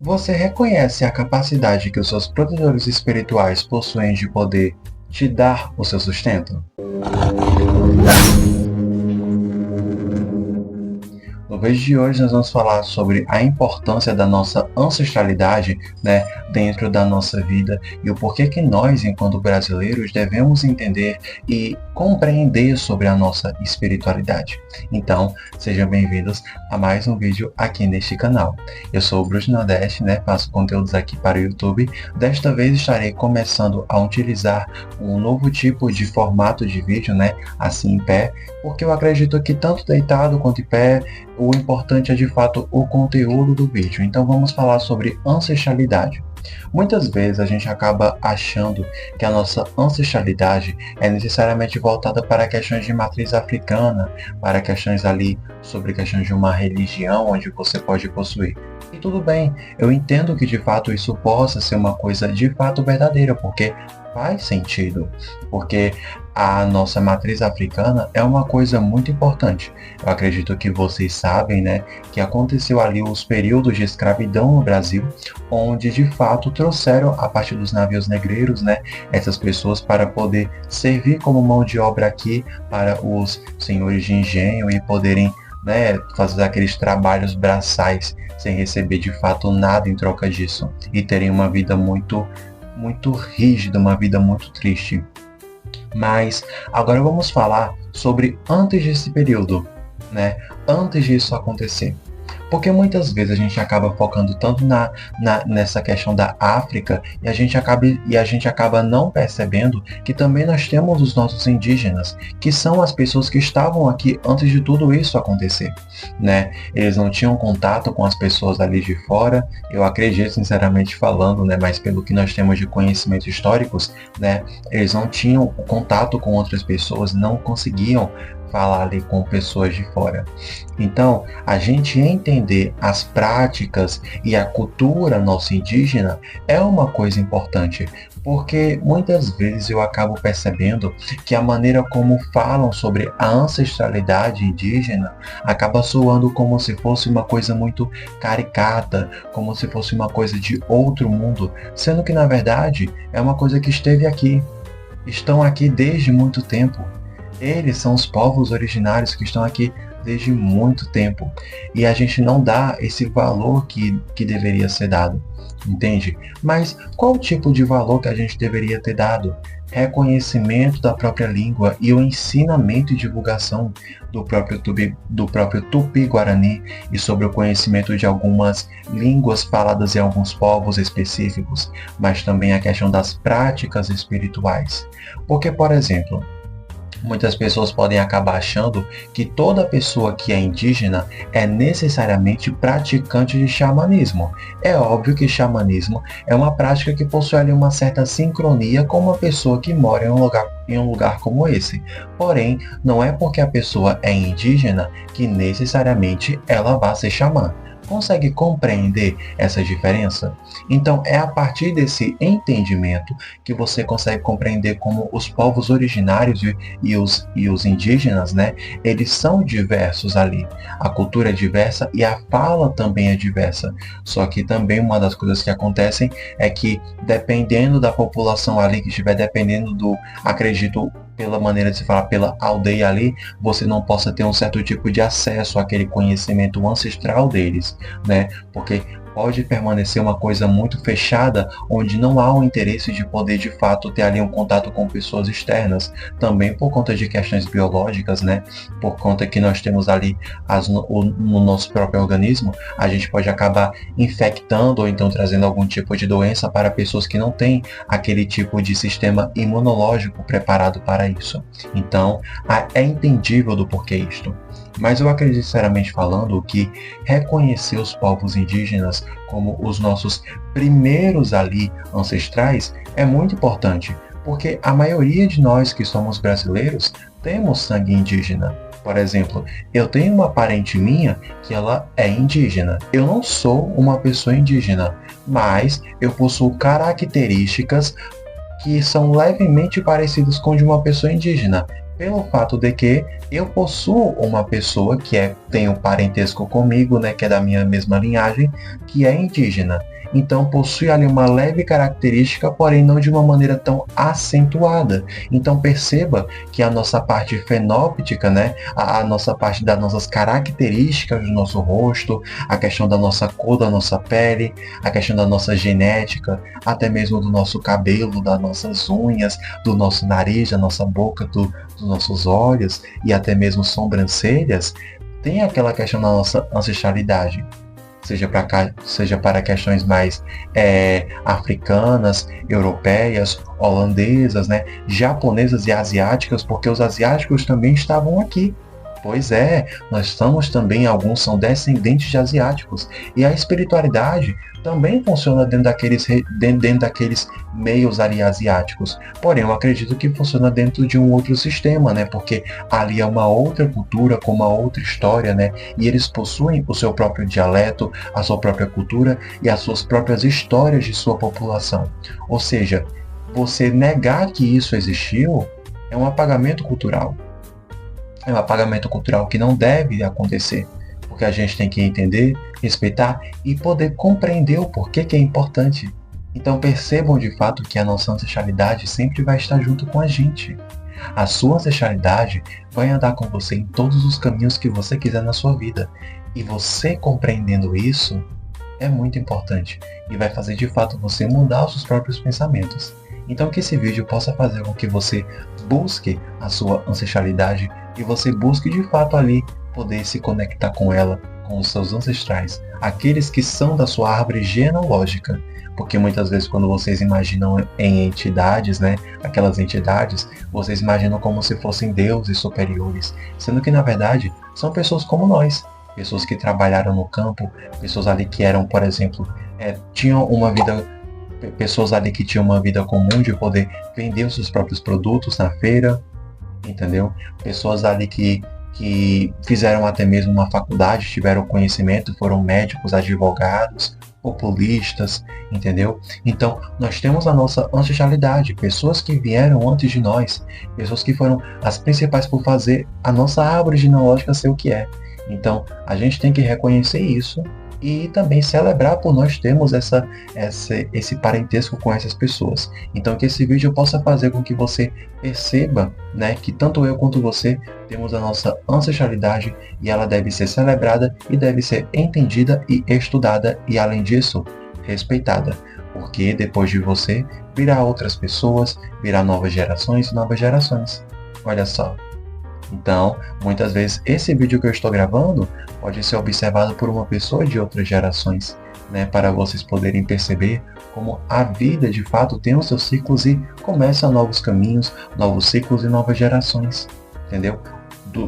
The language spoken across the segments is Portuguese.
Você reconhece a capacidade que os seus protetores espirituais possuem de poder te dar o seu sustento? No vídeo de hoje nós vamos falar sobre a importância da nossa ancestralidade, né, dentro da nossa vida e o porquê que nós, enquanto brasileiros, devemos entender e compreender sobre a nossa espiritualidade. Então, sejam bem-vindos a mais um vídeo aqui neste canal. Eu sou o Bruce Nordeste, né, faço conteúdos aqui para o YouTube. Desta vez estarei começando a utilizar um novo tipo de formato de vídeo, né, assim em pé, porque eu acredito que tanto deitado quanto em pé, o importante é de fato o conteúdo do vídeo. Então vamos falar sobre ancestralidade. Muitas vezes a gente acaba achando que a nossa ancestralidade é necessariamente voltada para questões de matriz africana, para questões ali sobre questões de uma religião onde você pode possuir. E tudo bem, eu entendo que de fato isso possa ser uma coisa de fato verdadeira, porque faz sentido, porque a nossa matriz africana é uma coisa muito importante. Eu acredito que vocês sabem, né, que aconteceu ali os períodos de escravidão no Brasil, onde de fato trouxeram a partir dos navios negreiros, né, essas pessoas para poder servir como mão de obra aqui para os senhores de engenho e poderem, né, fazer aqueles trabalhos braçais sem receber de fato nada em troca disso e terem uma vida muito rígida, uma vida muito triste. Mas agora vamos falar sobre antes desse período, né? Antes disso acontecer. Porque muitas vezes a gente acaba focando tanto nessa questão da África e a gente acaba não percebendo que também nós temos os nossos indígenas, que são as pessoas que estavam aqui antes de tudo isso acontecer, né? Eles não tinham contato com as pessoas ali de fora, eu acredito sinceramente falando, né? Mas pelo que nós temos de conhecimentos históricos, né? Eles não tinham contato com outras pessoas, não conseguiam falar ali com pessoas de fora. Então, a gente entender as práticas e a cultura nossa indígena é uma coisa importante, porque muitas vezes eu acabo percebendo que a maneira como falam sobre a ancestralidade indígena acaba soando como se fosse uma coisa muito caricata, como se fosse uma coisa de outro mundo, sendo que na verdade é uma coisa que esteve aqui, estão aqui desde muito tempo. Eles são os povos originários que estão aqui desde muito tempo. E a gente não dá esse valor que deveria ser dado. Entende? Mas qual o tipo de valor que a gente deveria ter dado? Reconhecimento da própria língua e o ensinamento e divulgação do próprio Tupi-Guarani e sobre o conhecimento de algumas línguas faladas em alguns povos específicos, mas também a questão das práticas espirituais. Porque, por exemplo, muitas pessoas podem acabar achando que toda pessoa que é indígena é necessariamente praticante de xamanismo. É óbvio que xamanismo é uma prática que possui ali uma certa sincronia com uma pessoa que mora em um lugar como esse. Porém, não é porque a pessoa é indígena que necessariamente ela vai ser xamã. Consegue compreender essa diferença? Então é a partir desse entendimento que você consegue compreender como os povos originários e os indígenas, né, eles são diversos ali. A cultura é diversa e a fala também é diversa. Só que também uma das coisas que acontecem é que dependendo da população ali que estiver dependendo do, acredito, pela maneira de se falar, pela aldeia ali, você não possa ter um certo tipo de acesso àquele conhecimento ancestral deles, né? Porque pode permanecer uma coisa muito fechada, onde não há um interesse de poder de fato ter ali um contato com pessoas externas, também por conta de questões biológicas, né? Por conta que nós temos ali no nosso próprio organismo, a gente pode acabar infectando ou então trazendo algum tipo de doença para pessoas que não têm aquele tipo de sistema imunológico preparado para isso. Então, é entendível do porquê isto. Mas eu acredito, sinceramente falando, que reconhecer os povos indígenas como os nossos primeiros ali ancestrais é muito importante, porque a maioria de nós que somos brasileiros temos sangue indígena. Por exemplo, eu tenho uma parente minha que ela é indígena. Eu não sou uma pessoa indígena, mas eu possuo características que são levemente parecidas com de uma pessoa indígena. pelo fato de que eu possuo uma pessoa que tem um parentesco comigo, né, que é da minha mesma linhagem, que é indígena. Então possui ali uma leve característica, porém não de uma maneira tão acentuada. Então perceba que a nossa parte fenóptica, né, a nossa parte das nossas características do nosso rosto, a questão da nossa cor da nossa pele, a questão da nossa genética, até mesmo do nosso cabelo, das nossas unhas, do nosso nariz, da nossa boca, dos nossos olhos e até mesmo sobrancelhas, tem aquela questão da nossa ancestralidade. Seja para questões mais africanas, europeias, holandesas, né, japonesas e asiáticas, porque os asiáticos também estavam aqui. Pois é, nós estamos também, alguns são descendentes de asiáticos. E a espiritualidade também funciona dentro daqueles meios ali asiáticos. Porém, eu acredito que funciona dentro de um outro sistema, né? Porque ali é uma outra cultura, com uma outra história, né? E eles possuem o seu próprio dialeto, a sua própria cultura e as suas próprias histórias de sua população. Ou seja, você negar que isso existiu é um apagamento cultural. É um apagamento cultural que não deve acontecer, porque a gente tem que entender, respeitar e poder compreender o porquê que é importante. Então percebam de fato que a nossa ancestralidade sempre vai estar junto com a gente. A sua ancestralidade vai andar com você em todos os caminhos que você quiser na sua vida. E você compreendendo isso é muito importante e vai fazer de fato você mudar os seus próprios pensamentos. Então que esse vídeo possa fazer com que você busque a sua ancestralidade e você busque de fato ali poder se conectar com ela, com os seus ancestrais, aqueles que são da sua árvore genealógica. Porque muitas vezes quando vocês imaginam em entidades, né, aquelas entidades, vocês imaginam como se fossem deuses superiores, sendo que na verdade são pessoas como nós, pessoas que trabalharam no campo, pessoas ali que eram, por exemplo, tinham uma vida, pessoas ali que tinham uma vida comum de poder vender os seus próprios produtos na feira, entendeu? Pessoas ali que fizeram até mesmo uma faculdade, tiveram conhecimento, foram médicos, advogados, populistas, entendeu? Então, nós temos a nossa ancestralidade, pessoas que vieram antes de nós, pessoas que foram as principais por fazer a nossa árvore genealógica ser o que é. Então, a gente tem que reconhecer isso e também celebrar por nós termos esse parentesco com essas pessoas. Então que esse vídeo possa fazer com que você perceba, né, que tanto eu quanto você temos a nossa ancestralidade e ela deve ser celebrada e deve ser entendida e estudada e, além disso, respeitada. Porque depois de você, virá outras pessoas, virá novas gerações e novas gerações. Olha só. Então, muitas vezes esse vídeo que eu estou gravando pode ser observado por uma pessoa de outras gerações, né, para vocês poderem perceber como a vida de fato tem os seus ciclos e começa novos caminhos, novos ciclos e novas gerações, entendeu?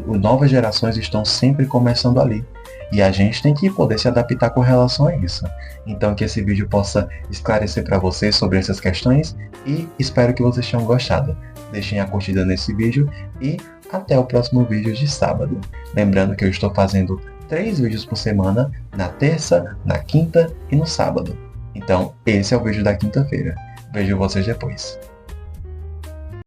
Novas gerações estão sempre começando ali. E a gente tem que poder se adaptar com relação a isso. Então que esse vídeo possa esclarecer para vocês sobre essas questões e espero que vocês tenham gostado. Deixem a curtida nesse vídeo e até o próximo vídeo de sábado. Lembrando que eu estou fazendo 3 vídeos por semana, na terça, na quinta e no sábado. Então esse é o vídeo da quinta-feira. Vejo vocês depois.